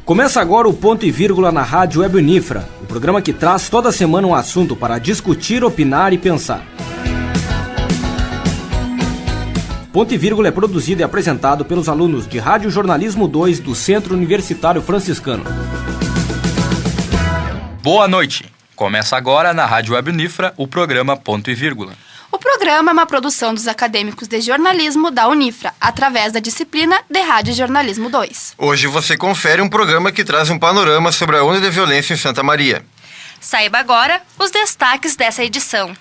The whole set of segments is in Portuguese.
Começa agora o Ponto e Vírgula na Rádio Web Unifra, o programa que traz toda semana um assunto para discutir, opinar e pensar. Ponto e Vírgula é produzido e apresentado pelos alunos de Rádio Jornalismo 2 do Centro Universitário Franciscano. Boa noite! Começa agora na Rádio Web Unifra o programa Ponto e Vírgula. O programa é uma produção dos acadêmicos de jornalismo da Unifra, através da disciplina de Rádio Jornalismo 2. Hoje você confere um programa que traz um panorama sobre a onda de violência em Santa Maria. Saiba agora os destaques dessa edição.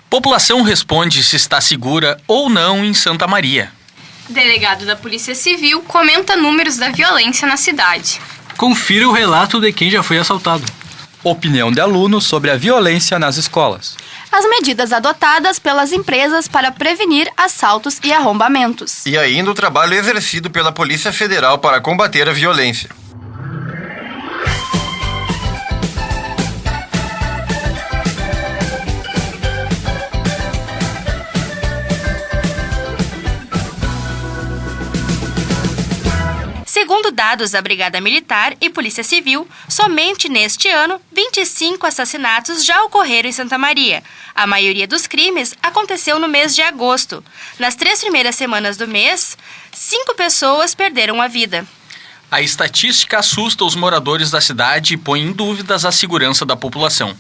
População responde se está segura ou não em Santa Maria. Delegado da Polícia Civil comenta números da violência na cidade. Confira o relato de quem já foi assaltado. Opinião de alunos sobre a violência nas escolas. As medidas adotadas pelas empresas para prevenir assaltos e arrombamentos. E ainda o trabalho exercido pela Polícia Federal para combater a violência. Segundo dados da Brigada Militar e Polícia Civil, somente neste ano, 25 assassinatos já ocorreram em Santa Maria. A maioria dos crimes aconteceu no mês de agosto. Nas 3 primeiras semanas do mês, 5 pessoas perderam a vida. A estatística assusta os moradores da cidade e põe em dúvidas a segurança da população.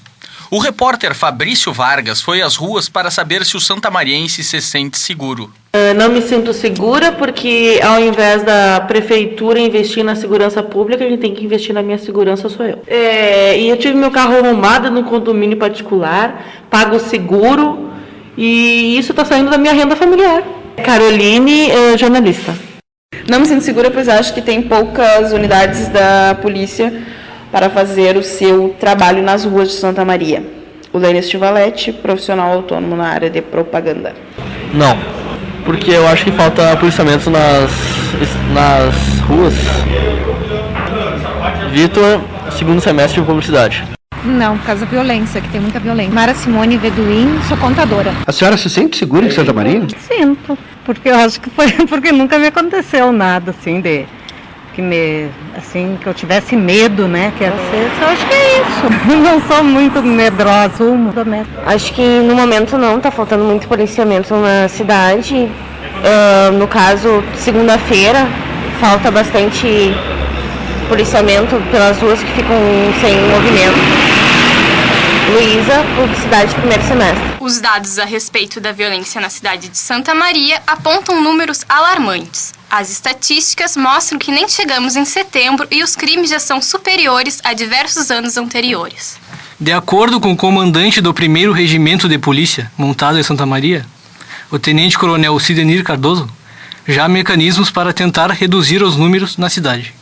O repórter Fabrício Vargas foi às ruas para saber se o santamariense se sente seguro. Não me sinto segura porque, ao invés da prefeitura investir na segurança pública, a gente tem que investir na minha segurança, sou eu. E eu tive meu carro arrombado num condomínio particular, pago seguro, e isso está saindo da minha renda familiar. Caroline, jornalista. Não me sinto segura, pois acho que tem poucas unidades da polícia para fazer o seu trabalho nas ruas de Santa Maria. O Lênin Stivaletti, profissional autônomo na área de propaganda. Não, porque eu acho que falta policiamento nas ruas. Vitor, segundo semestre de publicidade. Não, por causa da violência, que tem muita violência. Mara Simone Veduim, sou contadora. A senhora se sente segura em Santa Maria? Sinto, porque eu acho que foi porque nunca me aconteceu nada assim que eu tivesse medo, né? Eu acho que é isso. Eu não sou muito medrosa. Acho que no momento não, tá faltando muito policiamento na cidade. No caso, segunda-feira, falta bastante policiamento pelas ruas que ficam sem movimento. Luísa, publicidade, primeiro semestre. Os dados a respeito da violência na cidade de Santa Maria apontam números alarmantes. As estatísticas mostram que nem chegamos em setembro e os crimes já são superiores a diversos anos anteriores. De acordo com o comandante do 1º Regimento de Polícia, montado em Santa Maria, o tenente-coronel Cidenir Cardoso, já há mecanismos para tentar reduzir os números na cidade.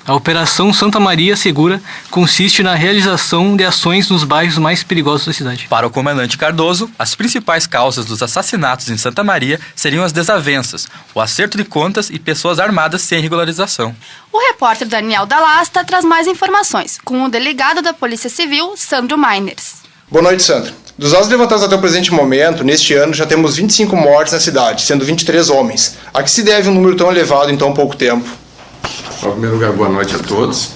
A Operação Santa Maria Segura consiste na realização de ações nos bairros mais perigosos da cidade. Para o comandante Cardoso, as principais causas dos assassinatos em Santa Maria seriam as desavenças, o acerto de contas e pessoas armadas sem regularização. O repórter Daniel Dalasta traz mais informações, com o delegado da Polícia Civil, Sandro Mainers. Boa noite, Sandro. Dos dados levantados até o presente momento, neste ano já temos 25 mortes na cidade, sendo 23 homens. A que se deve um número tão elevado em tão pouco tempo? Em primeiro lugar, boa noite a todos.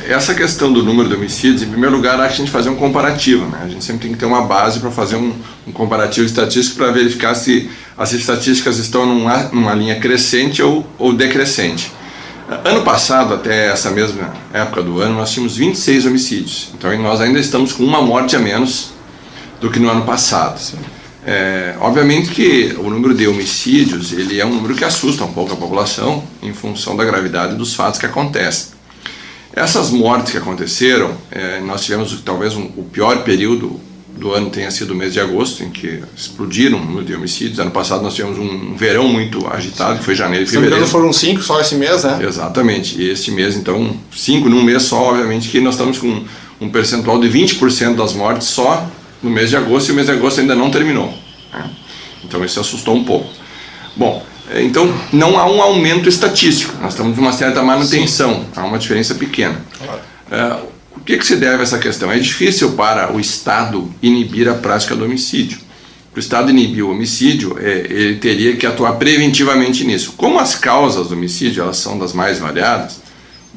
Essa questão do número de homicídios, em primeiro lugar, acho que a gente fazer um comparativo, né? A gente sempre tem que ter uma base para fazer um comparativo estatístico para verificar se as estatísticas estão numa linha crescente ou decrescente. Ano passado, até essa mesma época do ano, nós tínhamos 26 homicídios. Então, nós ainda estamos com uma morte a menos do que no ano passado. Obviamente que o número de homicídios ele é um número que assusta um pouco a população em função da gravidade dos fatos que acontecem. Essas mortes que aconteceram, nós tivemos talvez o pior período do ano tenha sido o mês de agosto, em que explodiram o número de homicídios. Ano passado nós tivemos um verão muito agitado, que foi janeiro e fevereiro. Foram 5 só esse mês, né? Exatamente, e este mês então 5 num mês só, obviamente que nós estamos com um percentual de 20% das mortes só no mês de agosto, e o mês de agosto ainda não terminou, né? Então isso assustou um pouco. Bom, então não há um aumento estatístico, nós estamos numa certa manutenção. Sim. Há uma diferença pequena. Claro. O que se deve a essa questão? É difícil para o Estado inibir a prática do homicídio. Para o Estado inibir o homicídio, ele teria que atuar preventivamente nisso. Como as causas do homicídio elas são das mais variadas,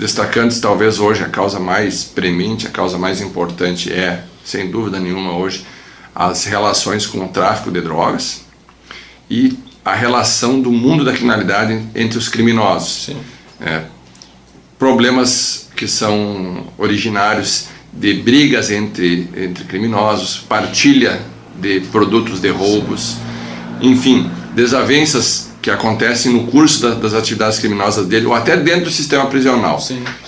destacando talvez hoje a causa mais premente, a causa mais importante é, sem dúvida nenhuma hoje, as relações com o tráfico de drogas e a relação do mundo da criminalidade entre os criminosos. Problemas que são originários de brigas entre criminosos, partilha de produtos de roubos, enfim, desavenças que acontecem no curso das atividades criminosas dele ou até dentro do sistema prisional.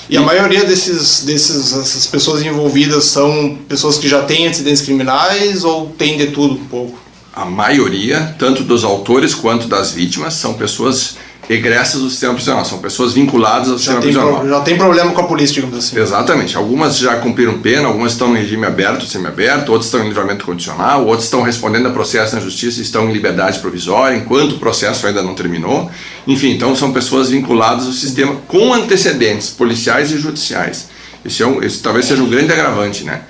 E a maioria dessas pessoas envolvidas são pessoas que já têm antecedentes criminais ou tem de tudo um pouco? A maioria, tanto dos autores quanto das vítimas, são pessoas egressas do sistema prisional, são pessoas vinculadas ao sistema prisional. Já tem problema com a polícia, digamos assim. Exatamente. Algumas já cumpriram pena, algumas estão em regime aberto, semiaberto, outras estão em livramento condicional, outras estão respondendo a processo na justiça e estão em liberdade provisória, enquanto o processo ainda não terminou. Enfim, então são pessoas vinculadas ao sistema com antecedentes policiais e judiciais. Esse talvez seja um grande agravante, né?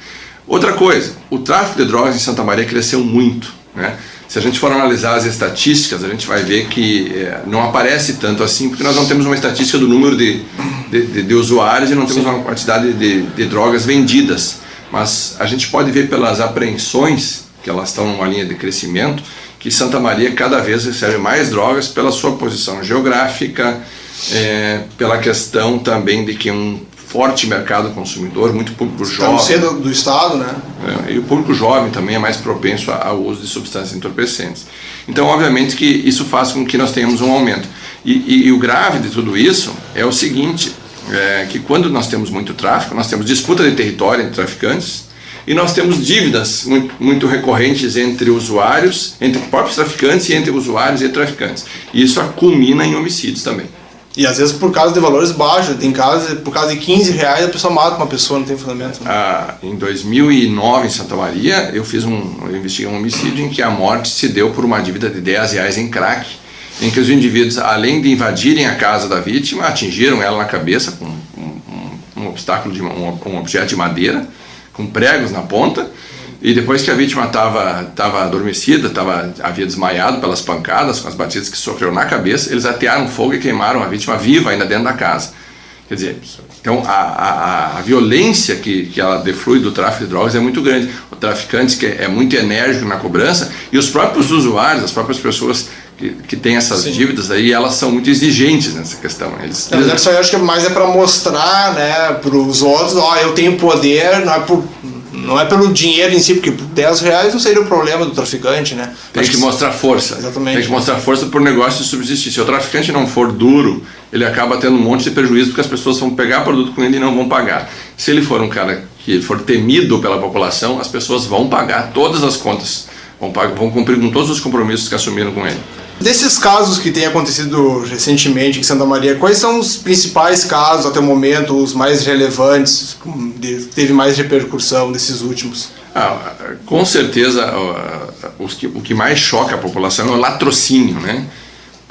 Outra coisa, o tráfico de drogas em Santa Maria cresceu muito, né? Se a gente for analisar as estatísticas, a gente vai ver que não aparece tanto assim, porque nós não temos uma estatística do número de usuários e não temos uma quantidade de drogas vendidas. Mas a gente pode ver pelas apreensões, que elas estão numa linha de crescimento, que Santa Maria cada vez recebe mais drogas pela sua posição geográfica, pela questão também de que um forte mercado consumidor, muito público jovem. Cedo do Estado, né? E o público jovem também é mais propenso ao uso de substâncias entorpecentes. Então, obviamente que isso faz com que nós tenhamos um aumento. E o grave de tudo isso é o seguinte, que quando nós temos muito tráfico, nós temos disputa de território entre traficantes e nós temos dívidas muito recorrentes entre usuários, entre próprios traficantes e entre usuários e traficantes. E isso culmina em homicídios também. E às vezes por causa de valores baixos, tem casos por causa de R$15 a pessoa mata uma pessoa, não tem fundamento. Em 2009 em Santa Maria eu investiguei um homicídio em que a morte se deu por uma dívida de R$10 em crack, em que os indivíduos, além de invadirem a casa da vítima, atingiram ela na cabeça com um obstáculo um objeto de madeira, com pregos na ponta. E depois que a vítima estava adormecida, havia desmaiado pelas pancadas, com as batidas que sofreu na cabeça, eles atearam fogo e queimaram a vítima viva ainda dentro da casa. Quer dizer, então a violência que ela deflui do tráfico de drogas é muito grande. O traficante que é muito enérgico na cobrança e os próprios usuários, as próprias pessoas que têm essas dívidas aí, elas são muito exigentes nessa questão. Isso aí eu acho que mais é para mostrar, né, para os outros, eu tenho poder, não é pelo dinheiro em si, porque R$10 não seria o problema do traficante, né? Tem que mostrar força. Exatamente. Tem que mostrar força para o negócio subsistir. Se o traficante não for duro, ele acaba tendo um monte de prejuízo, porque as pessoas vão pegar produto com ele e não vão pagar. Se ele for um cara que for temido pela população, as pessoas vão pagar todas as contas, vão cumprir com todos os compromissos que assumiram com ele. Desses casos que têm acontecido recentemente em Santa Maria, quais são os principais casos até o momento, os mais relevantes, teve mais repercussão desses últimos? Com certeza o que mais choca a população é o latrocínio, né?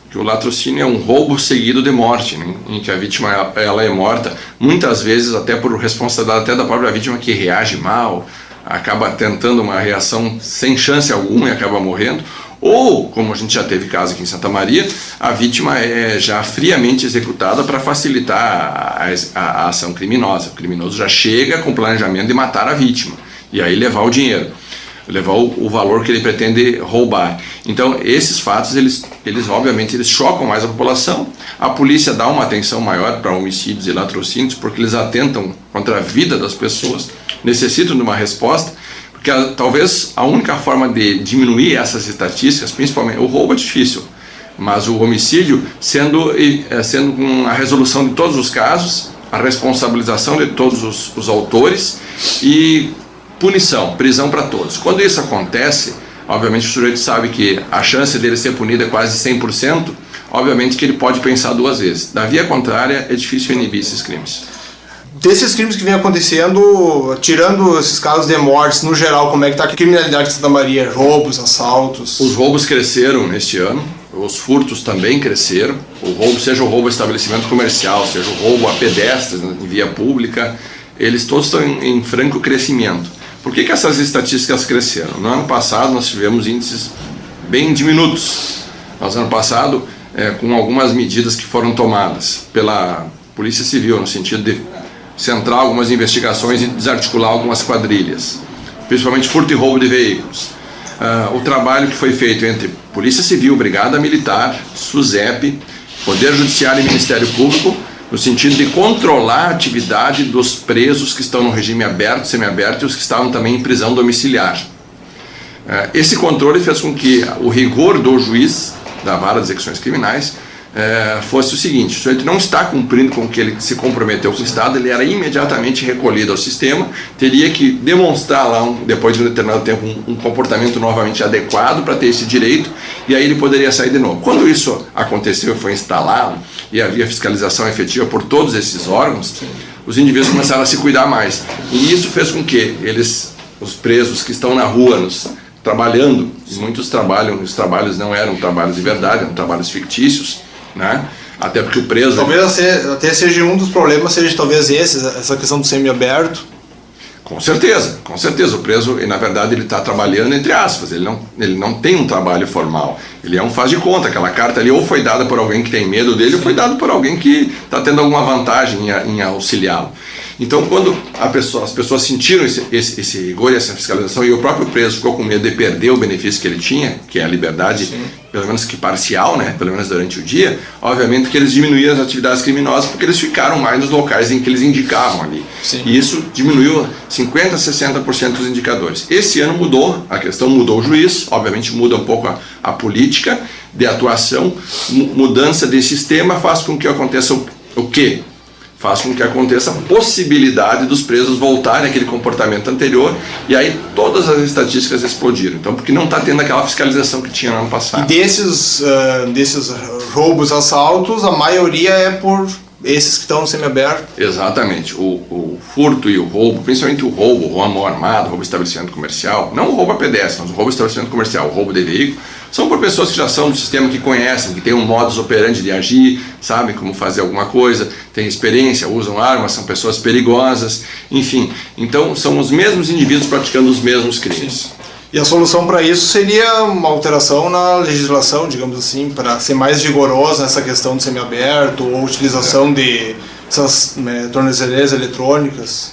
Porque o latrocínio é um roubo seguido de morte, né? Em que a vítima ela é morta, muitas vezes até por responsabilidade até da própria vítima, que reage mal, acaba tentando uma reação sem chance alguma e acaba morrendo. Ou, como a gente já teve caso aqui em Santa Maria, a vítima é já friamente executada para facilitar a ação criminosa. O criminoso já chega com o planejamento de matar a vítima e aí levar o dinheiro, levar o valor que ele pretende roubar. Então, esses fatos, eles obviamente chocam mais a população. A polícia dá uma atenção maior para homicídios e latrocínios, porque eles atentam contra a vida das pessoas, necessitam de uma resposta. Porque talvez a única forma de diminuir essas estatísticas, principalmente o roubo é difícil, mas o homicídio sendo com a resolução de todos os casos, a responsabilização de todos os autores e punição, prisão para todos. Quando isso acontece, obviamente o sujeito sabe que a chance dele ser punido é quase 100%, obviamente que ele pode pensar duas vezes. Da via contrária, é difícil inibir esses crimes. Desses crimes que vem acontecendo, tirando esses casos de mortes, no geral, como é que está a criminalidade de Santa Maria? Roubos, assaltos? Os roubos cresceram neste ano, os furtos também cresceram. Seja o roubo a estabelecimento comercial, seja o roubo a pedestres em via pública, eles todos estão em franco crescimento. Por que essas estatísticas cresceram? No ano passado nós tivemos índices bem diminutos. No ano passado, com algumas medidas que foram tomadas Polícia Civil, no sentido de centrar algumas investigações e desarticular algumas quadrilhas, principalmente furto e roubo de veículos. O trabalho que foi feito entre Polícia Civil, Brigada Militar, SUSEP, Poder Judiciário e Ministério Público, no sentido de controlar a atividade dos presos que estão no regime aberto, semiaberto e os que estavam também em prisão domiciliar. Esse controle fez com que o rigor do juiz da Vara das Execuções Criminais fosse o seguinte: se ele não está cumprindo com o que ele se comprometeu com o Estado, ele era imediatamente recolhido ao sistema, teria que demonstrar lá, depois de um determinado tempo, um comportamento novamente adequado para ter esse direito, e aí ele poderia sair de novo. Quando isso aconteceu e foi instalado, e havia fiscalização efetiva por todos esses órgãos, os indivíduos começaram a se cuidar mais. E isso fez com que os presos que estão na rua, trabalhando, e muitos trabalham, os trabalhos não eram trabalhos de verdade, eram trabalhos fictícios, né? Até porque o preso... Talvez até seja um dos problemas, seja talvez essa questão do semiaberto. Com certeza. O preso, na verdade, ele está trabalhando entre aspas, ele não tem um trabalho formal, ele é um faz de conta. Aquela carta ali ou foi dada por alguém que tem medo dele, ou foi dada por alguém que está tendo alguma vantagem em auxiliá-lo. Então, quando as pessoas sentiram esse rigor e essa fiscalização, e o próprio preso ficou com medo de perder o benefício que ele tinha, que é a liberdade, pelo menos que parcial, né, pelo menos durante o dia, obviamente que eles diminuíram as atividades criminosas, porque eles ficaram mais nos locais em que eles indicavam ali. E isso diminuiu 50% a 60% dos indicadores. Esse ano mudou, a questão mudou o juiz, obviamente muda um pouco a política de atuação, mudança de sistema faz com que aconteça o quê? Faz com que aconteça a possibilidade dos presos voltarem àquele comportamento anterior, e aí todas as estatísticas explodiram. Então, porque não está tendo aquela fiscalização que tinha no ano passado. E desses roubos, assaltos, a maioria é por esses que estão no semiaberto? Exatamente. O furto e o roubo, principalmente o roubo à mão armada, roubo de estabelecimento comercial, não o roubo a pedestre, mas o roubo de estabelecimento comercial, o roubo de veículo, são por pessoas que já são do sistema, que conhecem, que têm um modus operandi de agir, sabem como fazer alguma coisa, têm experiência, usam armas, são pessoas perigosas, enfim. Então, são os mesmos indivíduos praticando os mesmos crimes. Sim. E a solução para isso seria uma alteração na legislação, digamos assim, para ser mais rigorosa nessa questão do semiaberto, ou utilização de essas tornozeleiras eletrônicas.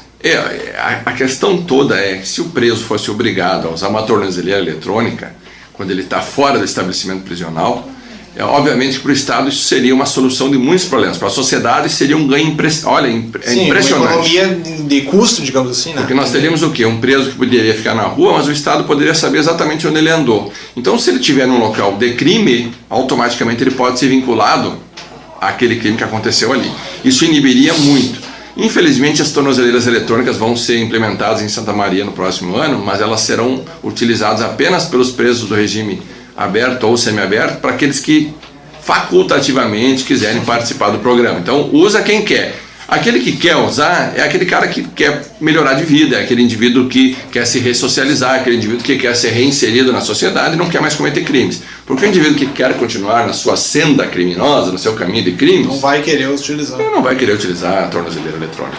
A questão toda é que se o preso fosse obrigado a usar uma tornozeleira eletrônica, quando ele está fora do estabelecimento prisional, obviamente que para o Estado isso seria uma solução de muitos problemas. Para a sociedade seria um ganho impressionante. Uma economia de custo, digamos assim, né? Porque nós teríamos o quê? Um preso que poderia ficar na rua, mas o Estado poderia saber exatamente onde ele andou. Então, se ele estiver num local de crime, automaticamente ele pode ser vinculado àquele crime que aconteceu ali. Isso inibiria muito. Infelizmente, as tornozeleiras eletrônicas vão ser implementadas em Santa Maria no próximo ano, mas elas serão utilizadas apenas pelos presos do regime aberto ou semiaberto, para aqueles que facultativamente quiserem participar do programa. Então, usa quem quer. Aquele que quer usar é aquele cara que quer melhorar de vida, é aquele indivíduo que quer se ressocializar, aquele indivíduo que quer ser reinserido na sociedade e não quer mais cometer crimes. Porque o indivíduo que quer continuar na sua senda criminosa, no seu caminho de crimes, não vai querer utilizar. Não vai querer utilizar a tornozeleira eletrônica.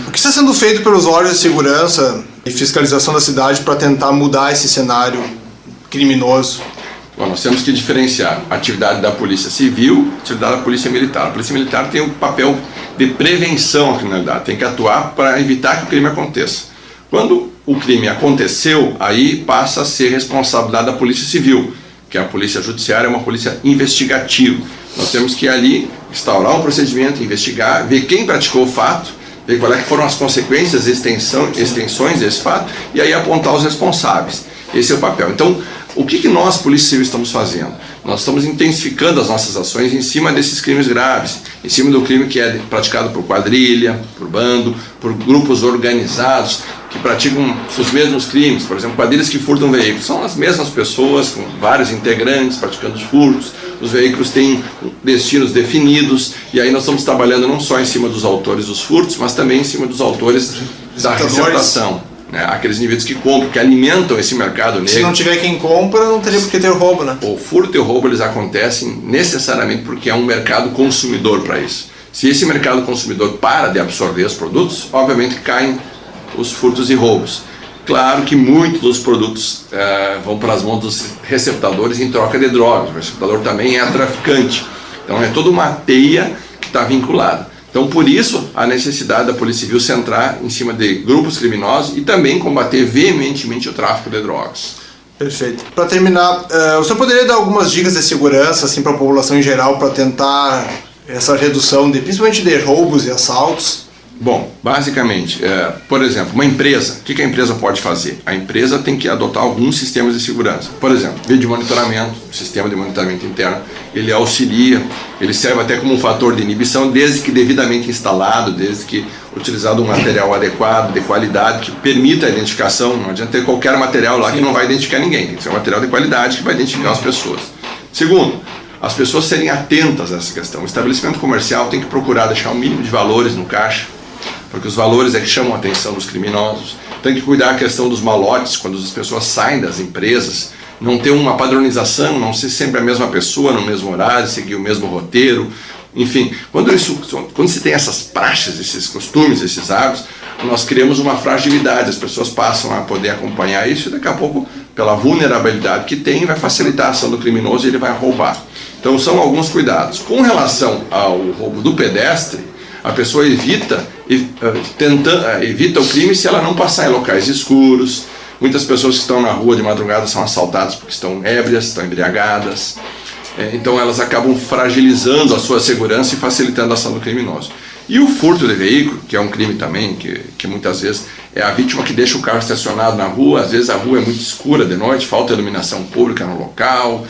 O que está sendo feito pelos órgãos de segurança e fiscalização da cidade para tentar mudar esse cenário criminoso? Bom, nós temos que diferenciar a atividade da Polícia Civil e a atividade da Polícia Militar. A Polícia Militar tem o papel de prevenção à criminalidade, tem que atuar para evitar que o crime aconteça. Quando o crime aconteceu, aí passa a ser responsabilidade da Polícia Civil, que a Polícia Judiciária é uma polícia investigativa. Nós temos que ali instaurar um procedimento, investigar, ver quem praticou o fato, ver quais foram as consequências, extensões desse fato, e aí apontar os responsáveis. Esse é o papel. Então, o que nós, Polícia Civil, estamos fazendo? Nós estamos intensificando as nossas ações em cima desses crimes graves, em cima do crime que é praticado por quadrilha, por bando, por grupos organizados que praticam os mesmos crimes. Por exemplo, quadrilhas que furtam veículos. São as mesmas pessoas, com vários integrantes praticando os furtos. Os veículos têm destinos definidos, e aí nós estamos trabalhando não só em cima dos autores dos furtos, mas também em cima dos autores da receptação. Aqueles indivíduos que compram, que alimentam esse mercado negro. Se não tiver quem compra, não teria por que ter roubo, né? O furto e o roubo, eles acontecem necessariamente porque é um mercado consumidor para isso. Se esse mercado consumidor para de absorver os produtos, obviamente caem os furtos e roubos. Claro que muitos dos produtos vão para as mãos dos receptadores em troca de drogas. O receptador também é traficante. Então é toda uma teia que está vinculada. Então, por isso, a necessidade da Polícia Civil centrar em cima de grupos criminosos e também combater veementemente o tráfico de drogas. Perfeito. Para terminar, o senhor poderia dar algumas dicas de segurança assim, para a população em geral para tentar essa redução, principalmente de roubos e assaltos? Bom, basicamente, por exemplo, uma empresa, o que a empresa pode fazer? A empresa tem que adotar alguns sistemas de segurança. Por exemplo, vídeo de monitoramento, sistema de monitoramento interno, ele auxilia, ele serve até como um fator de inibição, desde que devidamente instalado, desde que utilizado um material adequado, de qualidade, que permita a identificação. Não adianta ter qualquer material lá que não vai identificar ninguém, tem que ser um material de qualidade que vai identificar as pessoas. Segundo, as pessoas serem atentas a essa questão. O estabelecimento comercial tem que procurar deixar o mínimo de valores no caixa, porque os valores é que chamam a atenção dos criminosos. Tem que cuidar da questão dos malotes, quando as pessoas saem das empresas, não ter uma padronização, não ser sempre a mesma pessoa no mesmo horário, seguir o mesmo roteiro. Enfim, quando se tem essas praxes, esses costumes, esses hábitos, nós criamos uma fragilidade, as pessoas passam a poder acompanhar isso e daqui a pouco, pela vulnerabilidade que tem, vai facilitar a ação do criminoso e ele vai roubar. Então são alguns cuidados. Com relação ao roubo do pedestre, a pessoa evita o crime se ela não passar em locais escuros. Muitas pessoas que estão na rua de madrugada são assaltadas porque estão ébrias, estão embriagadas. Então elas acabam fragilizando a sua segurança e facilitando a ação do criminoso. E o furto de veículo, que é um crime também, que muitas vezes é a vítima que deixa o carro estacionado na rua, às vezes a rua é muito escura de noite, falta iluminação pública no local,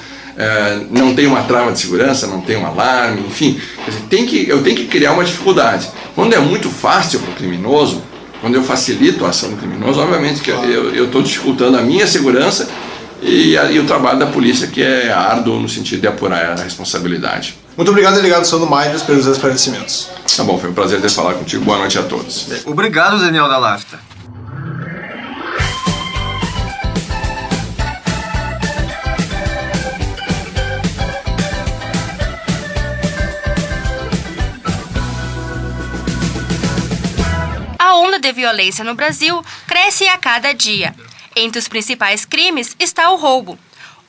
não tem uma trava de segurança, não tem um alarme, enfim. Quer dizer, eu tenho que criar uma dificuldade. Quando é muito fácil para o criminoso, quando eu facilito a ação do criminoso, obviamente que eu estou dificultando a minha segurança e o trabalho da polícia, que é árduo no sentido de apurar a responsabilidade. Muito obrigado, delegado Sandro Maidres, pelos esclarecimentos. Tá bom, foi um prazer ter falado contigo. Boa noite a todos. Obrigado, Daniel da Lafta. A onda de violência no Brasil cresce a cada dia. Entre os principais crimes está o roubo.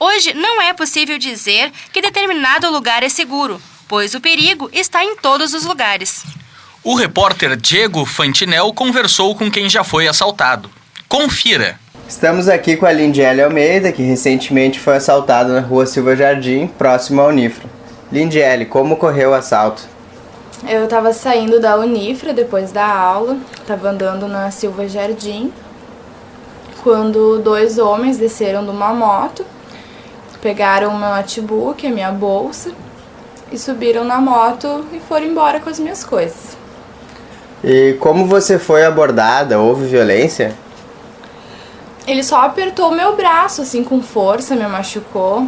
Hoje não é possível dizer que determinado lugar é seguro, pois o perigo está em todos os lugares. O repórter Diego Fantinel conversou com quem já foi assaltado. Confira. Estamos aqui com a Lindiele Almeida, que recentemente foi assaltada na rua Silva Jardim, próximo à Unifra. Lindiele, como ocorreu o assalto? Eu estava saindo da Unifra depois da aula, estava andando na Silva Jardim, quando 2 homens desceram de uma moto, pegaram o meu notebook, a minha bolsa, e subiram na moto e foram embora com as minhas coisas. E como você foi abordada? Houve violência? Ele só apertou o meu braço, assim, com força, me machucou,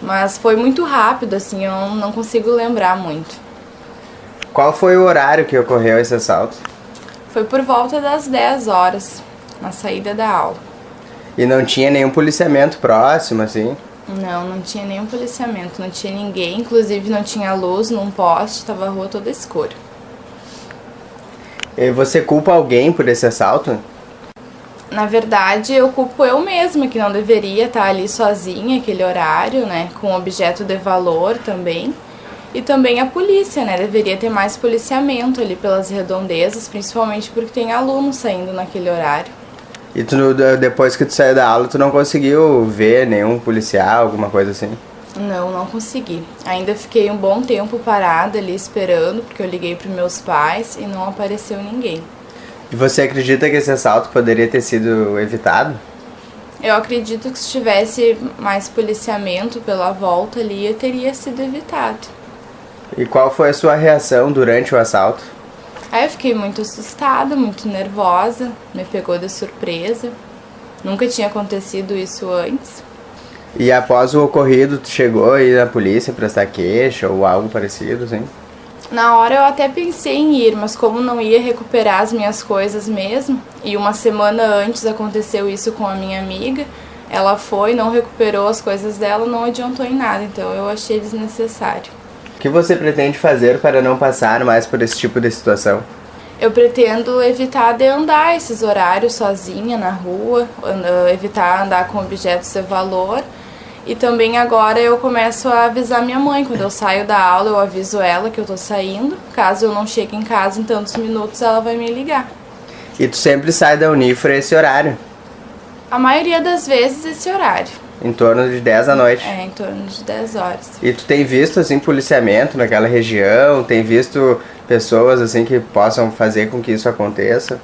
mas foi muito rápido, assim, eu não consigo lembrar muito. Qual foi o horário que ocorreu esse assalto? Foi por volta das 10 horas, na saída da aula. E não tinha nenhum policiamento próximo, assim? Não tinha nenhum policiamento, não tinha ninguém, inclusive não tinha luz num poste, estava a rua toda escura. E você culpa alguém por esse assalto? Na verdade, eu culpo eu mesma, que não deveria estar ali sozinha, aquele horário, né, com objeto de valor também. E também a polícia, né, deveria ter mais policiamento ali pelas redondezas, principalmente porque tem alunos saindo naquele horário. E depois que tu saiu da aula, tu não conseguiu ver nenhum policial, alguma coisa assim? Não consegui. Ainda fiquei um bom tempo parada ali esperando, porque eu liguei para meus pais e não apareceu ninguém. E você acredita que esse assalto poderia ter sido evitado? Eu acredito que se tivesse mais policiamento pela volta ali, teria sido evitado. E qual foi a sua reação durante o assalto? Aí eu fiquei muito assustada, muito nervosa, me pegou de surpresa. Nunca tinha acontecido isso antes. E após o ocorrido, tu chegou a ir na polícia prestar queixa ou algo parecido, assim? Na hora eu até pensei em ir, mas como não ia recuperar as minhas coisas mesmo, e uma semana antes aconteceu isso com a minha amiga, ela foi, não recuperou as coisas dela, não adiantou em nada, então eu achei desnecessário. O que você pretende fazer para não passar mais por esse tipo de situação? Eu pretendo evitar de andar esses horários sozinha na rua, evitar andar com objetos de valor E também agora eu começo a avisar minha mãe. Quando eu saio da aula, eu aviso ela que eu tô saindo. Caso eu não chegue em casa em tantos minutos, ela vai me ligar. E tu sempre sai da Unifra esse horário? A maioria das vezes esse horário. Em torno de 10 da noite? É, em torno de 10 horas. E tu tem visto, assim, policiamento naquela região? Tem visto pessoas, assim, que possam fazer com que isso aconteça?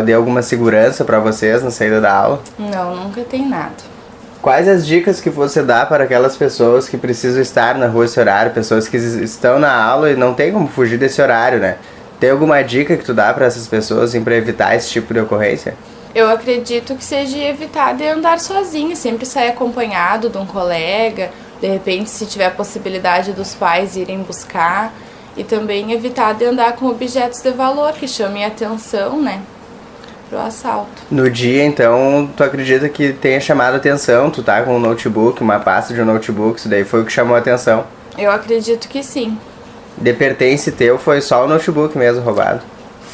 Dê alguma segurança para vocês na saída da aula? Não, nunca tem nada. Quais as dicas que você dá para aquelas pessoas que precisam estar na rua esse horário, pessoas que estão na aula e não tem como fugir desse horário, né? Tem alguma dica que tu dá para essas pessoas para evitar esse tipo de ocorrência? Eu acredito que seja evitar de andar sozinho, sempre sair acompanhado de um colega, de repente se tiver a possibilidade dos pais irem buscar, e também evitar de andar com objetos de valor que chamem a atenção, né? Pro assalto. No dia, então, tu acredita que tenha chamado a atenção? Tu tá com um notebook, uma pasta de um notebook, isso daí foi o que chamou a atenção? Eu acredito que sim. De pertence teu, foi só o notebook mesmo roubado?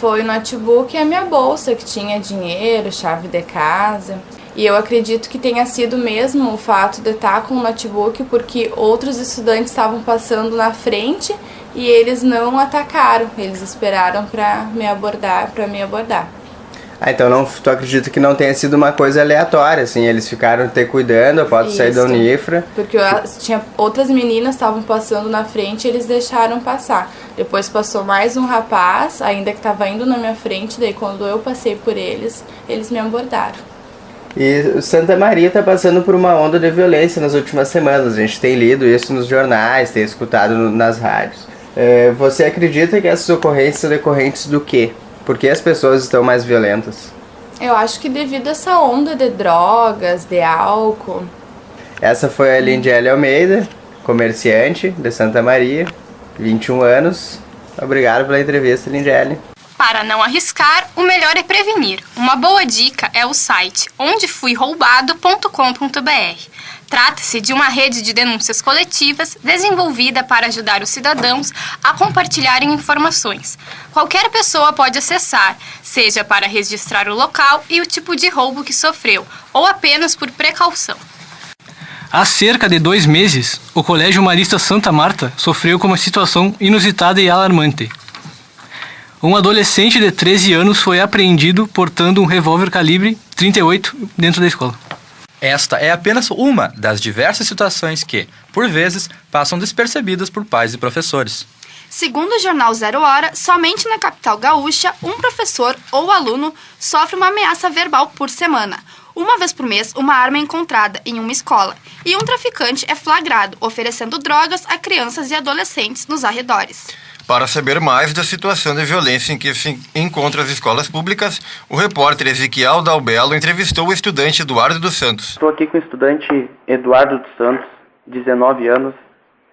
Foi o notebook e a minha bolsa, que tinha dinheiro, chave de casa. E eu acredito que tenha sido mesmo o fato de estar com o notebook, porque outros estudantes estavam passando na frente e eles não atacaram. Eles esperaram para me abordar. Ah, então tu acredita que não tenha sido uma coisa aleatória, assim, eles ficaram te cuidando após sair da Unifra? Porque tinha outras meninas estavam passando na frente e eles deixaram passar. Depois passou mais um rapaz, ainda que estava indo na minha frente, daí quando eu passei por eles, eles me abordaram. E Santa Maria está passando por uma onda de violência nas últimas semanas, a gente tem lido isso nos jornais, tem escutado nas rádios. Você acredita que essas ocorrências são decorrentes do quê? Por que as pessoas estão mais violentas? Eu acho que devido a essa onda de drogas, de álcool. Essa foi a Lindiele Almeida, comerciante de Santa Maria, 21 anos. Obrigado pela entrevista, Lindiele. Para não arriscar, o melhor é prevenir. Uma boa dica é o site ondefuiroubado.com.br. Trata-se de uma rede de denúncias coletivas desenvolvida para ajudar os cidadãos a compartilharem informações. Qualquer pessoa pode acessar, seja para registrar o local e o tipo de roubo que sofreu, ou apenas por precaução. Há cerca de 2 meses, o Colégio Marista Santa Marta sofreu com uma situação inusitada e alarmante. Um adolescente de 13 anos foi apreendido portando um revólver calibre 38 dentro da escola. Esta é apenas uma das diversas situações que, por vezes, passam despercebidas por pais e professores. Segundo o jornal 0 Hora, somente na capital gaúcha, um professor ou aluno sofre uma ameaça verbal por semana. Uma vez por mês, uma arma é encontrada em uma escola e um traficante é flagrado oferecendo drogas a crianças e adolescentes nos arredores. Para saber mais da situação de violência em que se encontram as escolas públicas, o repórter Ezequiel Dalbello entrevistou o estudante Eduardo dos Santos. Estou aqui com o estudante Eduardo dos Santos, 19 anos,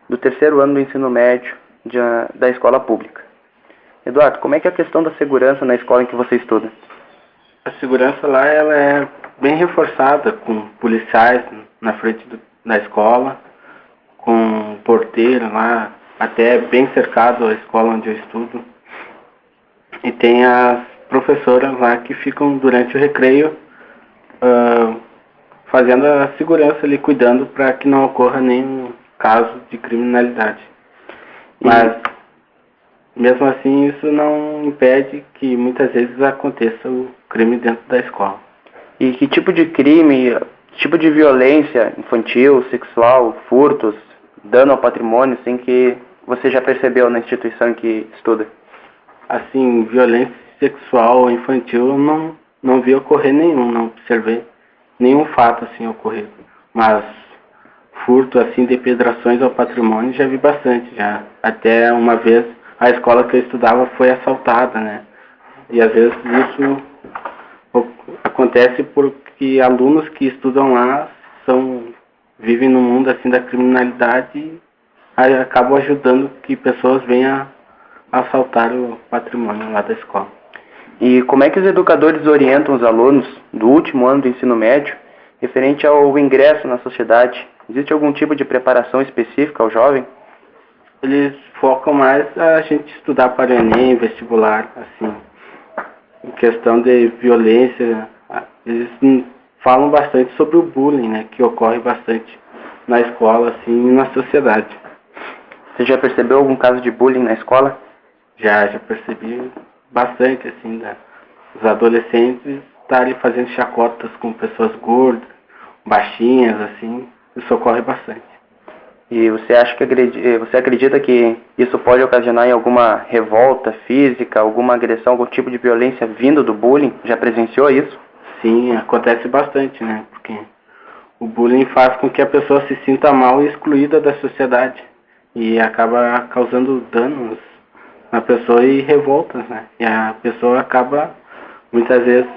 do 3º ano do ensino médio da escola pública. Eduardo, como é que é a questão da segurança na escola em que você estuda? A segurança lá ela é bem reforçada, com policiais na frente da escola, com porteiro lá, até bem cercado a escola onde eu estudo. E tem as professoras lá que ficam durante o recreio fazendo a segurança ali, cuidando para que não ocorra nenhum caso de criminalidade. Mas, mesmo assim, isso não impede que muitas vezes aconteça o crime dentro da escola. E que tipo de crime, tipo de violência infantil, sexual, furtos, dano ao patrimônio, assim, que você já percebeu na instituição em que estuda? Assim, violência sexual ou infantil eu não vi ocorrer nenhum, não observei nenhum fato assim ocorrer. Mas furto assim, depredações ao patrimônio já vi bastante já. Até uma vez a escola que eu estudava foi assaltada, né? E às vezes isso acontece porque alunos que estudam lá vivem no mundo assim da criminalidade e acabam ajudando que pessoas venham assaltar o patrimônio lá da escola. E como é que os educadores orientam os alunos do último ano do ensino médio referente ao ingresso na sociedade? Existe algum tipo de preparação específica ao jovem? Eles focam mais a gente estudar para o Enem, vestibular, assim. Em questão de violência, eles falam bastante sobre o bullying, né, que ocorre bastante na escola, assim, e na sociedade. Você já percebeu algum caso de bullying na escola? Já percebi bastante, assim, os adolescentes estarem fazendo chacotas com pessoas gordas, baixinhas, assim, isso ocorre bastante. E você acredita que isso pode ocasionar em alguma revolta física, alguma agressão, algum tipo de violência vindo do bullying? Já presenciou isso? Sim, acontece bastante, né? Porque o bullying faz com que a pessoa se sinta mal e excluída da sociedade e acaba causando danos na pessoa e revoltas, né? E a pessoa acaba, muitas vezes,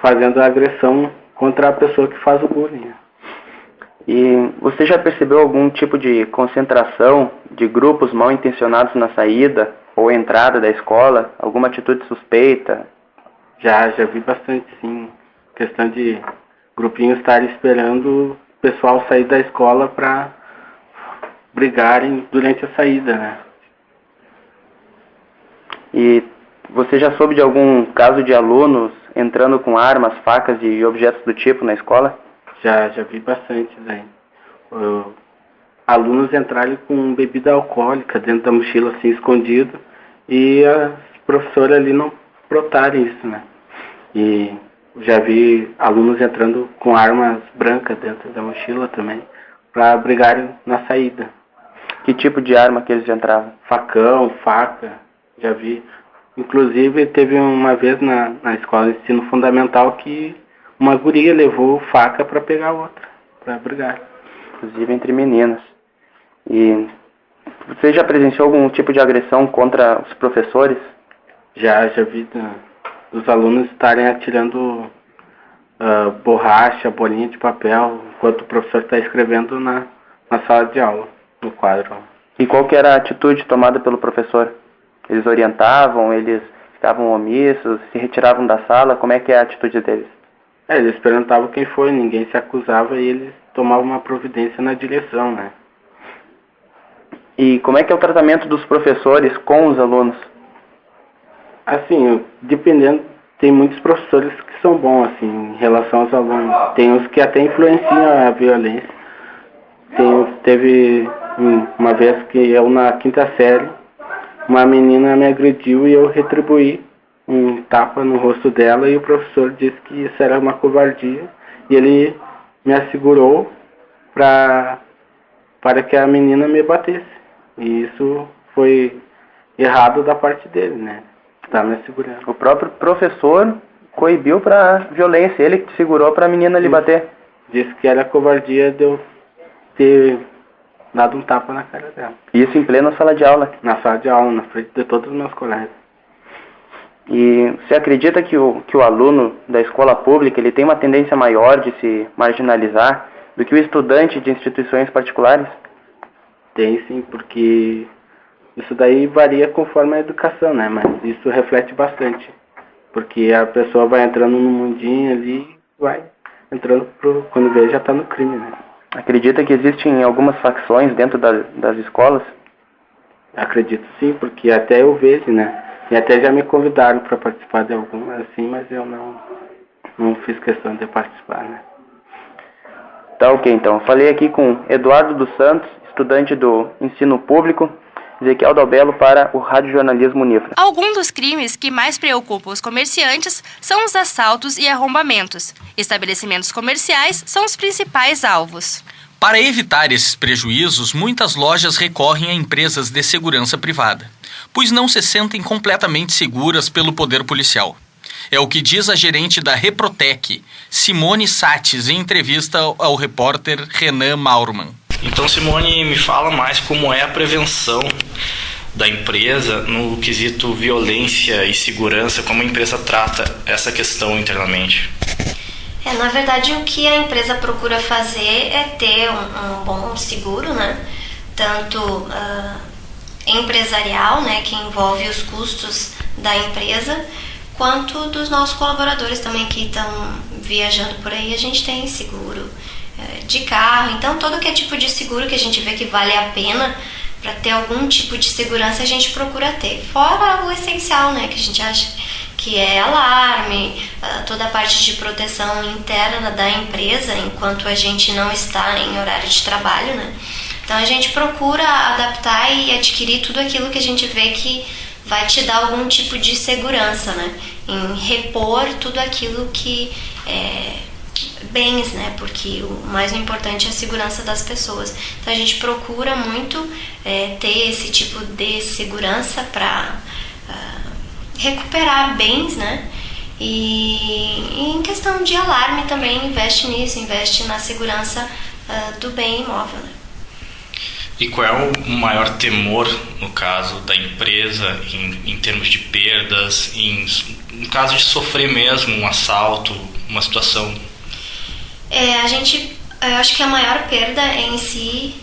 fazendo a agressão contra a pessoa que faz o bullying. E você já percebeu algum tipo de concentração de grupos mal intencionados na saída ou entrada da escola? Alguma atitude suspeita? Já vi bastante, sim. Questão de grupinhos estarem esperando o pessoal sair da escola para brigarem durante a saída, né? E você já soube de algum caso de alunos entrando com armas, facas e objetos do tipo na escola? Já vi bastante daí. Alunos entrarem com bebida alcoólica dentro da mochila, assim, escondido, e as professoras ali não brotarem isso, né? E já vi alunos entrando com armas brancas dentro da mochila também, para brigarem na saída. Que tipo de arma que eles entravam? Facão, faca, já vi. Inclusive, teve uma vez na escola de ensino fundamental que uma guria levou faca para pegar outra, para brigar. Inclusive entre meninas. E você já presenciou algum tipo de agressão contra os professores? Já vi os alunos estarem atirando borracha, bolinha de papel, enquanto o professor está escrevendo na sala de aula, no quadro. E qual que era a atitude tomada pelo professor? Eles orientavam, eles ficavam omissos, se retiravam da sala? Como é que é a atitude deles? Eles perguntavam quem foi, ninguém se acusava e eles tomavam uma providência na direção, né? E como é que é o tratamento dos professores com os alunos? Assim, dependendo, tem muitos professores que são bons, assim, em relação aos alunos. Tem uns que até influenciam a violência. Teve uma vez que eu, na quinta série, uma menina me agrediu e eu retribuí um tapa no rosto dela e o professor disse que isso era uma covardia e ele me assegurou para que a menina me batesse. E isso foi errado da parte dele, né? Tá me assegurando. O próprio professor coibiu para violência, ele que segurou para a menina lhe bater. Disse que era covardia de eu ter dado um tapa na cara dela. Isso em plena sala de aula? Na sala de aula, na frente de todos os meus colegas. E você acredita que o aluno da escola pública ele tem uma tendência maior de se marginalizar do que o estudante de instituições particulares? Tem sim, porque isso daí varia conforme a educação, né? Mas isso reflete bastante, porque a pessoa vai entrando no mundinho ali e vai entrando quando vê já está no crime, né? Acredita que existem algumas facções dentro das escolas? Acredito sim, porque até eu vejo, né? E até já me convidaram para participar de algumas, assim, mas eu não fiz questão de participar, né? Tá ok, então. Falei aqui com Eduardo dos Santos, estudante do ensino público, Ezequiel Dalbello para o Rádio Jornalismo Unifra. Alguns dos crimes que mais preocupam os comerciantes são os assaltos e arrombamentos. Estabelecimentos comerciais são os principais alvos. Para evitar esses prejuízos, muitas lojas recorrem a empresas de segurança privada, pois não se sentem completamente seguras pelo poder policial. É o que diz a gerente da Reprotec, Simone Sates, em entrevista ao repórter Renan Maurman. Então, Simone, me fala mais como é a prevenção da empresa no quesito violência e segurança, como a empresa trata essa questão internamente. Na verdade, o que a empresa procura fazer é ter um bom seguro, né? Tanto empresarial, né, que envolve os custos da empresa, quanto dos nossos colaboradores também que estão viajando por aí. A gente tem seguro de carro, então todo que é tipo de seguro que a gente vê que vale a pena para ter algum tipo de segurança a gente procura ter, fora o essencial, né, que a gente acha que é alarme, toda a parte de proteção interna da empresa, enquanto a gente não está em horário de trabalho, né? Então a gente procura adaptar e adquirir tudo aquilo que a gente vê que vai te dar algum tipo de segurança, né? Em repor tudo aquilo que bens, né? Porque o mais importante é a segurança das pessoas. Então a gente procura muito ter esse tipo de segurança para recuperar bens, né? E em questão de alarme também investe nisso, investe na segurança do bem imóvel, né? E qual é o maior temor, no caso da empresa, em termos de perdas, no caso de sofrer mesmo um assalto, uma situação? Eu acho que a maior perda em si,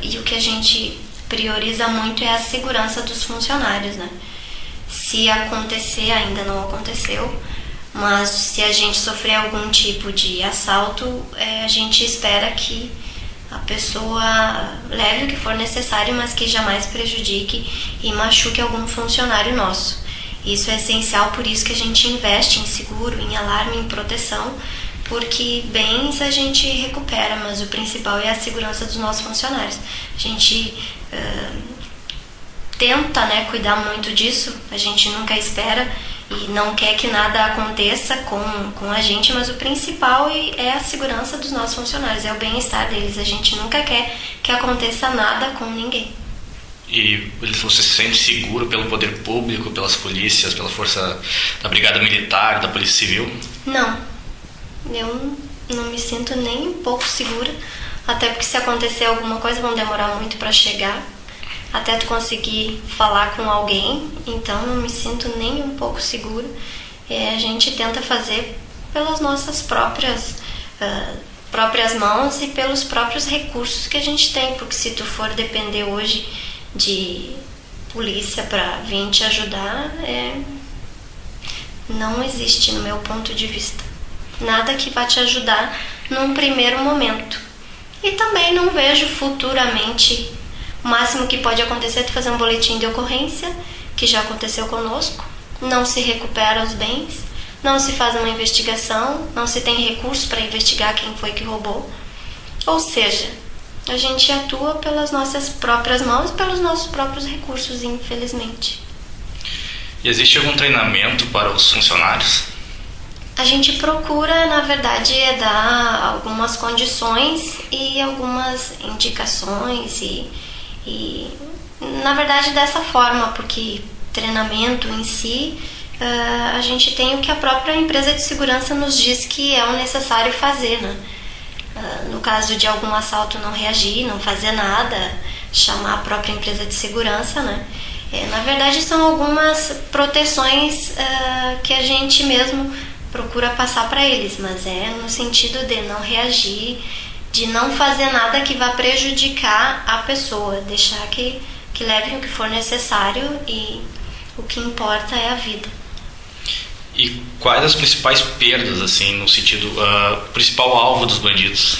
e o que a gente prioriza muito é a segurança dos funcionários, né? Se acontecer, ainda não aconteceu, mas se a gente sofrer algum tipo de assalto, a gente espera que a pessoa leve o que for necessário, mas que jamais prejudique e machuque algum funcionário nosso. Isso é essencial, por isso que a gente investe em seguro, em alarme, em proteção, porque bens a gente recupera, mas o principal é a segurança dos nossos funcionários. A gente tenta, né, cuidar muito disso, a gente nunca espera e não quer que nada aconteça com a gente, mas o principal é a segurança dos nossos funcionários, é o bem-estar deles. A gente nunca quer que aconteça nada com ninguém. E você se sente seguro pelo poder público, pelas polícias, pela força da Brigada Militar, da Polícia Civil? Não, eu não me sinto nem um pouco segura, até porque se acontecer alguma coisa vão demorar muito para chegar, até tu conseguir falar com alguém, então não me sinto nem um pouco segura. A gente tenta fazer pelas nossas próprias mãos e pelos próprios recursos que a gente tem, porque se tu for depender hoje de polícia para vir te ajudar, não existe, no meu ponto de vista, nada que vá te ajudar num primeiro momento. E também não vejo futuramente. O máximo que pode acontecer é tu fazer um boletim de ocorrência, que já aconteceu conosco, não se recupera os bens, não se faz uma investigação, não se tem recurso para investigar quem foi que roubou. Ou seja, a gente atua pelas nossas próprias mãos e pelos nossos próprios recursos, infelizmente. E existe algum treinamento para os funcionários? A gente procura, na verdade, dar algumas condições e algumas indicações e na verdade dessa forma, porque treinamento em si, a gente tem o que a própria empresa de segurança nos diz que é o necessário fazer, né? No caso de algum assalto, não reagir, não fazer nada, chamar a própria empresa de segurança, né? Na verdade são algumas proteções que a gente mesmo procura passar para eles, mas no sentido de não reagir, de não fazer nada que vá prejudicar a pessoa, deixar que levem o que for necessário e o que importa é a vida. E quais as principais perdas, assim, no sentido, principal alvo dos bandidos?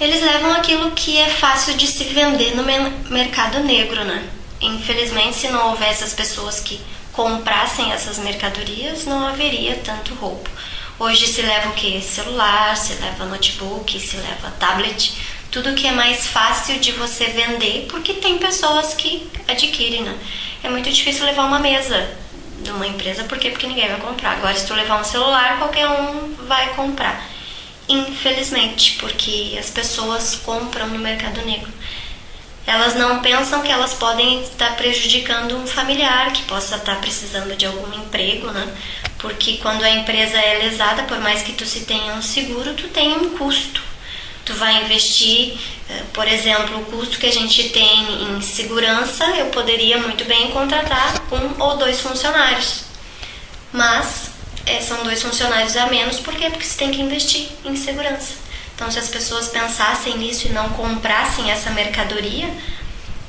Eles levam aquilo que é fácil de se vender no mercado negro, né? Infelizmente, se não houvesse as pessoas que comprassem essas mercadorias, não haveria tanto roubo. Hoje se leva o que? Celular, se leva notebook, se leva tablet, tudo que é mais fácil de você vender, porque tem pessoas que adquirem, né? É muito difícil levar uma mesa de uma empresa, por quê? Porque ninguém vai comprar. Agora, se tu levar um celular, qualquer um vai comprar. Infelizmente, porque as pessoas compram no mercado negro. Elas não pensam que elas podem estar prejudicando um familiar que possa estar precisando de algum emprego, né? Porque quando a empresa é lesada, por mais que tu se tenha um seguro, tu tem um custo. Tu vai investir, por exemplo, o custo que a gente tem em segurança, eu poderia muito bem contratar 1 ou 2 funcionários. Mas são 2 funcionários a menos, por quê? Porque você tem que investir em segurança. Então, se as pessoas pensassem nisso e não comprassem essa mercadoria,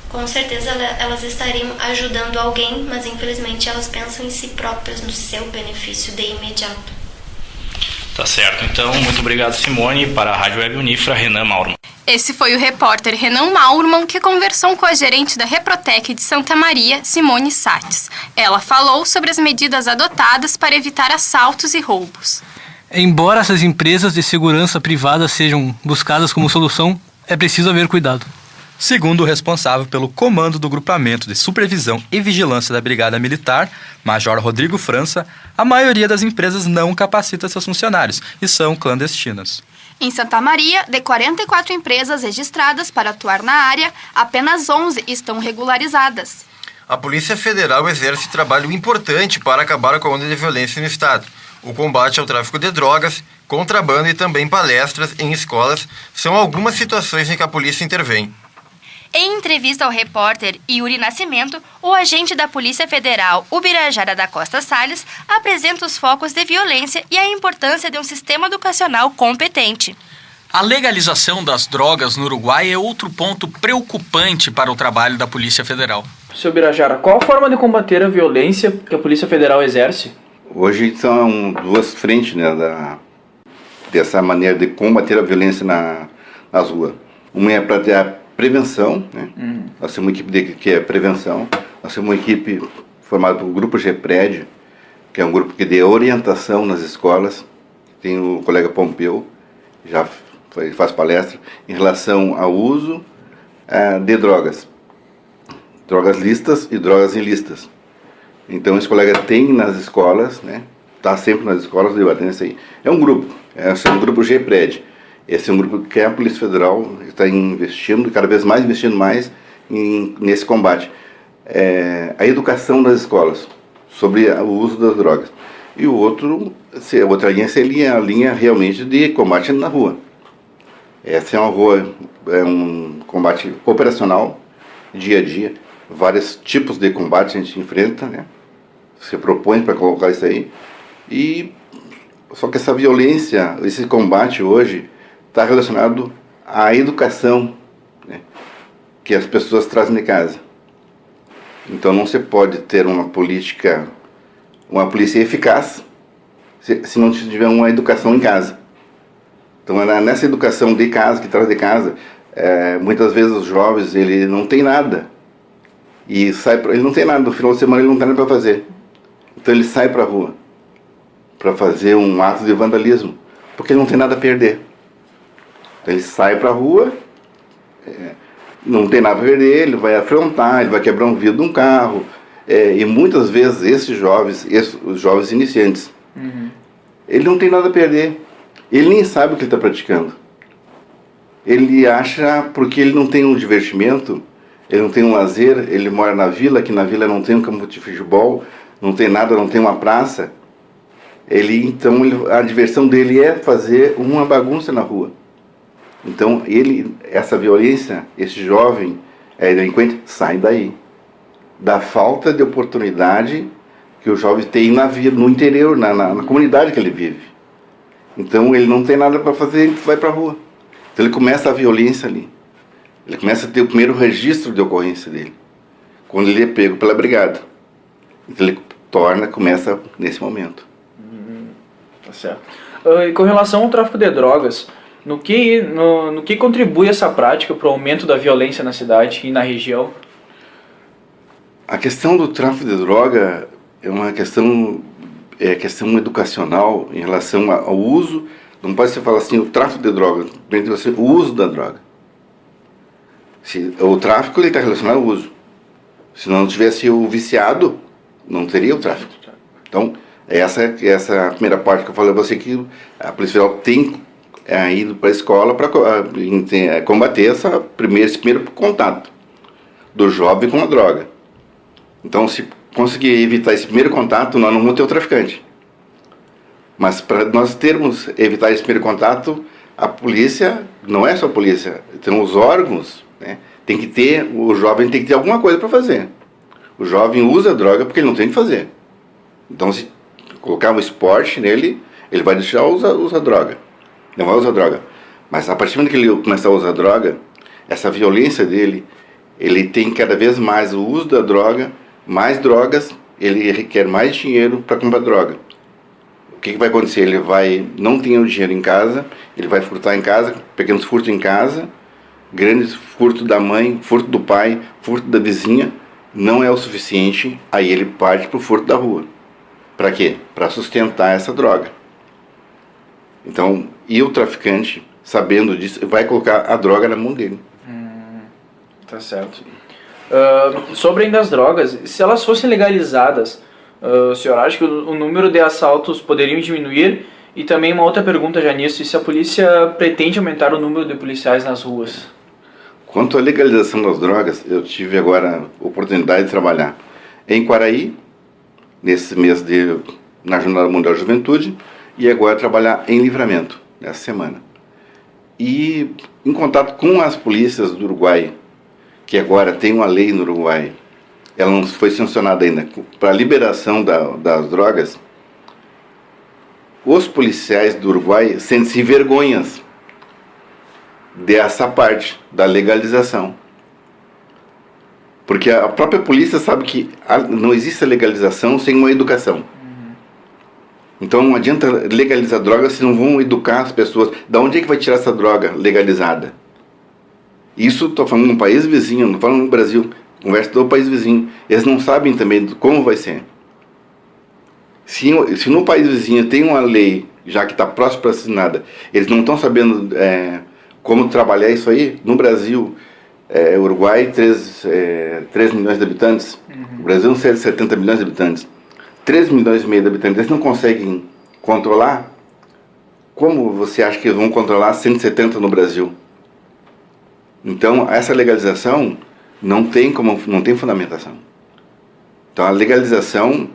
com certeza elas estariam ajudando alguém, mas infelizmente elas pensam em si próprias, no seu benefício de imediato. Tá certo, então, muito obrigado, Simone. Para a Rádio Web Unifra, Renan Maurman. Esse foi o repórter Renan Maurman, que conversou com a gerente da Reprotec de Santa Maria, Simone Sates. Ela falou sobre as medidas adotadas para evitar assaltos e roubos. Embora essas empresas de segurança privada sejam buscadas como solução, é preciso haver cuidado. Segundo o responsável pelo comando do Grupamento de Supervisão e Vigilância da Brigada Militar, Major Rodrigo França, a maioria das empresas não capacita seus funcionários e são clandestinas. Em Santa Maria, de 44 empresas registradas para atuar na área, apenas 11 estão regularizadas. A Polícia Federal exerce trabalho importante para acabar com a onda de violência no Estado. O combate ao tráfico de drogas, contrabando e também palestras em escolas são algumas situações em que a polícia intervém. Em entrevista ao repórter Yuri Nascimento, o agente da Polícia Federal, Ubirajara da Costa Salles, apresenta os focos de violência e a importância de um sistema educacional competente. A legalização das drogas no Uruguai é outro ponto preocupante para o trabalho da Polícia Federal. Seu Ubirajara, qual a forma de combater a violência que a Polícia Federal exerce? Hoje são duas frentes, né, dessa maneira de combater a violência nas ruas. Uma é para prevenção, né? Nós temos uma equipe que é prevenção, nós temos uma equipe formada por Grupo GPRED, que é um grupo que dê orientação nas escolas. Tem o colega Pompeu, já faz palestra, em relação ao uso de drogas lícitas e drogas ilícitas. Então esse colega tem nas escolas, né? Está sempre nas escolas debatendo isso aí. É um grupo, é um grupo GPRED. Esse é um grupo que a Polícia Federal está investindo, cada vez mais investindo mais nesse combate. A educação das escolas sobre o uso das drogas. E a outra linha seria a linha realmente de combate na rua. Essa é um combate operacional, dia a dia. Vários tipos de combate a gente enfrenta, né? Se propõe para colocar isso aí. Só que essa violência, esse combate hoje, está relacionado à educação, né, que as pessoas trazem de casa. Então não se pode ter uma polícia eficaz se não tiver uma educação em casa. Então nessa educação de casa, que traz de casa, muitas vezes os jovens, ele não tem nada. Ele não tem nada, no final de semana ele não tem nada para fazer. Então ele sai para a rua para fazer um ato de vandalismo, porque ele não tem nada a perder. Então ele sai para a rua, não tem nada a perder, ele vai afrontar, ele vai quebrar um vidro de um carro. E muitas vezes os jovens iniciantes, ele não tem nada a perder. Ele nem sabe o que ele está praticando. Ele acha, porque ele não tem um divertimento, ele não tem um lazer, ele mora na vila, que na vila não tem um campo de futebol, não tem nada, não tem uma praça. Então a diversão dele é fazer uma bagunça na rua. Então essa violência, esse jovem delinquente, sai daí. Da falta de oportunidade que o jovem tem no interior, na comunidade que ele vive. Então ele não tem nada para fazer, ele vai para a rua. Então ele começa a violência ali. Ele começa a ter o primeiro registro de ocorrência dele, quando ele é pego pela brigada. Então ele começa nesse momento. Tá certo. E com relação ao tráfico de drogas, no que contribui essa prática para o aumento da violência na cidade e na região? A questão do tráfico de droga é uma questão educacional em relação ao uso. Não pode se falar assim, o tráfico de droga, o uso da droga. O tráfico está relacionado ao uso. Se não tivesse o viciado, não teria o tráfico. Então, essa é a primeira parte que eu falei a você, que a Polícia Federal tem ido para a escola para combater esse primeiro contato do jovem com a droga. Então, se conseguir evitar esse primeiro contato, nós não vamos ter o traficante. Mas para nós evitar esse primeiro contato, a polícia, não é só a polícia, tem os órgãos, né? O jovem tem que ter alguma coisa para fazer. O jovem usa a droga porque ele não tem o que fazer. Então, se colocar um esporte nele, ele vai deixar usar droga. Não vai usar droga. Mas a partir do momento que ele começar a usar droga, essa violência dele, ele tem cada vez mais o uso da droga, mais drogas, ele requer mais dinheiro para comprar droga. O que vai acontecer? Ele não tem o dinheiro em casa, ele vai furtar em casa, pequenos furtos em casa, grandes furto da mãe, furto do pai, furto da vizinha, não é o suficiente, aí ele parte para o furto da rua. Para quê? Para sustentar essa droga. Então, e o traficante, sabendo disso, vai colocar a droga na mão dele. Tá certo. Sobre ainda as drogas, se elas fossem legalizadas, o senhor acha que o número de assaltos poderiam diminuir? E também uma outra pergunta já nisso, e se a polícia pretende aumentar o número de policiais nas ruas? Quanto à legalização das drogas, eu tive agora a oportunidade de trabalhar em Quaraí, nesse mês na Jornada Mundial da Juventude, e agora trabalhar em Livramento, nessa semana. E em contato com as polícias do Uruguai, que agora tem uma lei no Uruguai, ela não foi sancionada ainda, para a liberação das drogas, os policiais do Uruguai sentem-se vergonhas dessa parte da legalização. Porque a própria polícia sabe que não existe a legalização sem uma educação. Então não adianta legalizar droga se não vão educar as pessoas. Da onde é que vai tirar essa droga legalizada? Isso estou falando num país vizinho, não falando no Brasil. Conversa do país vizinho. Eles não sabem também como vai ser. Se no país vizinho tem uma lei, já que está próximo para assinada, eles não estão sabendo como trabalhar isso aí. No Brasil, Uruguai, 3 milhões de habitantes. O Brasil, 70 milhões de habitantes. 3 milhões e meio de habitantes, eles não conseguem controlar. Como você acha que eles vão controlar 170 no Brasil? Então, essa legalização não tem fundamentação. Então, a legalização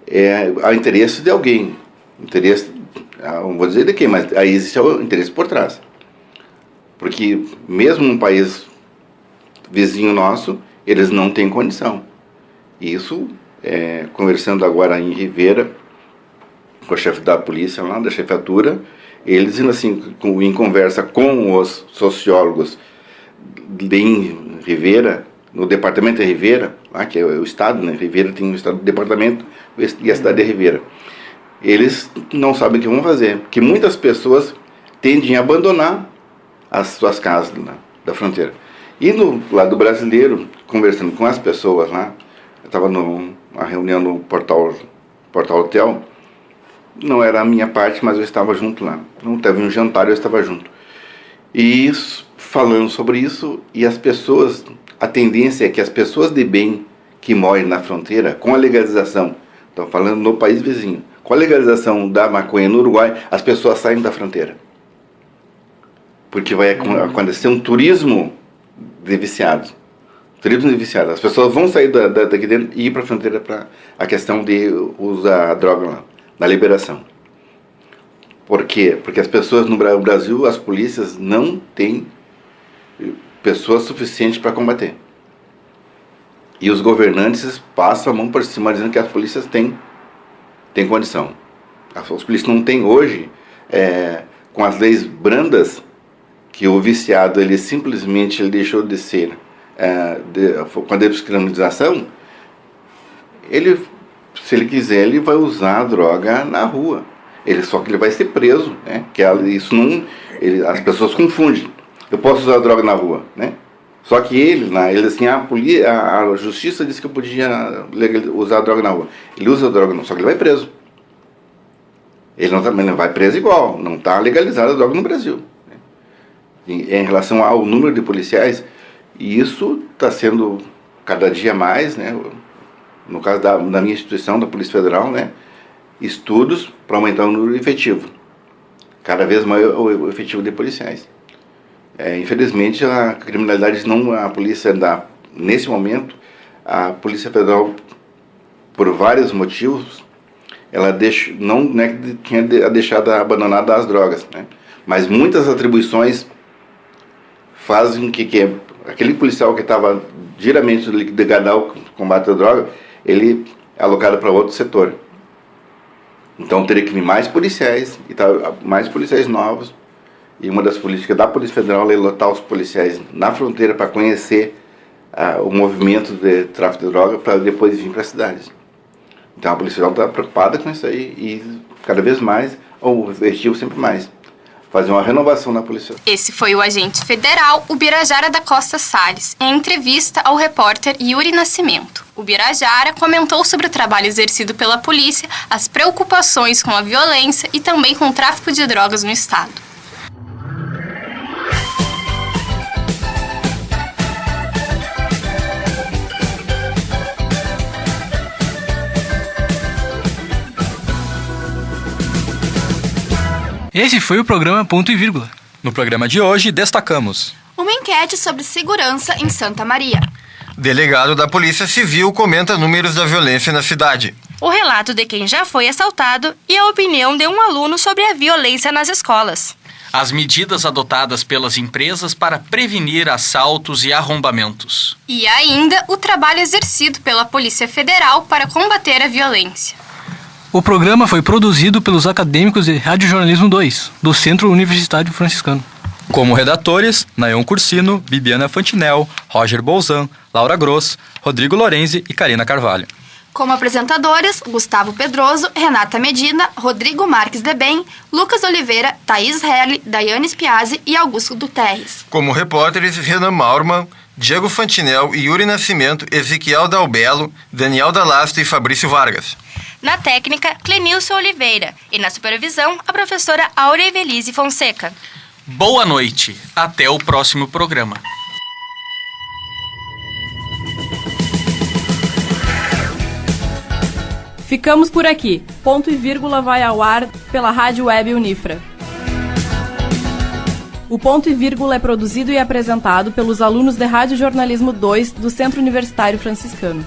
é ao interesse de alguém. Interesse, não vou dizer de quem, mas aí existe o interesse por trás. Porque mesmo num país vizinho nosso, eles não têm condição. Isso, conversando agora em Rivera, com o chefe da polícia lá, da chefiatura, eles dizendo assim, em conversa com os sociólogos em Rivera, no departamento de Rivera, lá que é o estado, né? Rivera tem o estado do departamento e a cidade de Rivera. Eles não sabem o que vão fazer, porque muitas pessoas tendem a abandonar as suas casas da fronteira. E no lado brasileiro, conversando com as pessoas lá, eu estava numa reunião no Portal Hotel, não era a minha parte, mas eu estava junto lá. Não teve um jantar, eu estava junto. E falando sobre isso, e as pessoas, a tendência é que as pessoas de bem que moram na fronteira, com a legalização, estou falando no país vizinho, com a legalização da maconha no Uruguai, as pessoas saem da fronteira. Porque vai acontecer um turismo de viciados. Turismo de viciados. As pessoas vão sair daqui dentro e ir para a fronteira para a questão de usar a droga lá, na liberação. Por quê? Porque as pessoas no Brasil, as polícias não têm pessoas suficientes para combater. E os governantes passam a mão por cima dizendo que as polícias têm condição. As polícias não têm hoje, com as leis brandas, que o viciado ele simplesmente deixou de ser, com a descriminalização, se ele quiser, ele vai usar a droga na rua. Só que ele vai ser preso, né? As pessoas confundem. Eu posso usar a droga na rua, né? Só que ele assim, a justiça disse que eu podia usar a droga na rua. Ele usa a droga, só que ele vai preso. Ele não vai preso igual, não está legalizada a droga no Brasil. Né? Em relação ao número de policiais, isso está sendo cada dia mais, né? No caso da minha instituição, da Polícia Federal, né? Estudos para aumentar o número efetivo. Cada vez maior o efetivo de policiais. Infelizmente, a criminalidade a polícia nesse momento, a Polícia Federal, por vários motivos, ela não é que tinha deixado abandonada as drogas, né? Mas muitas atribuições fazem que aquele policial que estava diretamente ligado ao combate à droga, ele é alocado para outro setor. Então teria que vir mais policiais, mais policiais novos. E uma das políticas da Polícia Federal é lotar os policiais na fronteira para conhecer o movimento de tráfico de droga para depois vir para as cidades. Então a Polícia Federal está preocupada com isso aí e cada vez mais, o objetivo sempre mais, fazer uma renovação na polícia. Esse foi o agente federal Ubirajara da Costa Salles, em entrevista ao repórter Yuri Nascimento. Ubirajara comentou sobre o trabalho exercido pela polícia, as preocupações com a violência e também com o tráfico de drogas no estado. Esse foi o programa Ponto e Vírgula. No programa de hoje, destacamos uma enquete sobre segurança em Santa Maria. Delegado da Polícia Civil comenta números da violência na cidade. O relato de quem já foi assaltado e a opinião de um aluno sobre a violência nas escolas. As medidas adotadas pelas empresas para prevenir assaltos e arrombamentos. E ainda o trabalho exercido pela Polícia Federal para combater a violência. O programa foi produzido pelos acadêmicos de Radiojornalismo 2, do Centro Universitário Franciscano. como redatores Nayon Cursino, Bibiana Fantinel, Roger Bolzan, Laura Gross, Rodrigo Lorenzi e Karina Carvalho. Como apresentadores, Gustavo Pedroso, Renata Medina, Rodrigo Marques Debem, Lucas Oliveira, Thaís Herli, Daiane Spiazzi e Augusto Guterres. Como repórteres, Renan Maurman, Diego Fantinel, Yuri Nascimento, Ezequiel Dalbelo, Daniel Dalasto e Fabrício Vargas. Na técnica, Clenilson Oliveira. E na supervisão, a professora Áurea Evelise Fonseca. Boa noite. Até o próximo programa. Ficamos por aqui. Ponto e vírgula vai ao ar pela Rádio Web Unifra. O Ponto e Vírgula é produzido e apresentado pelos alunos de Rádio Jornalismo 2 do Centro Universitário Franciscano.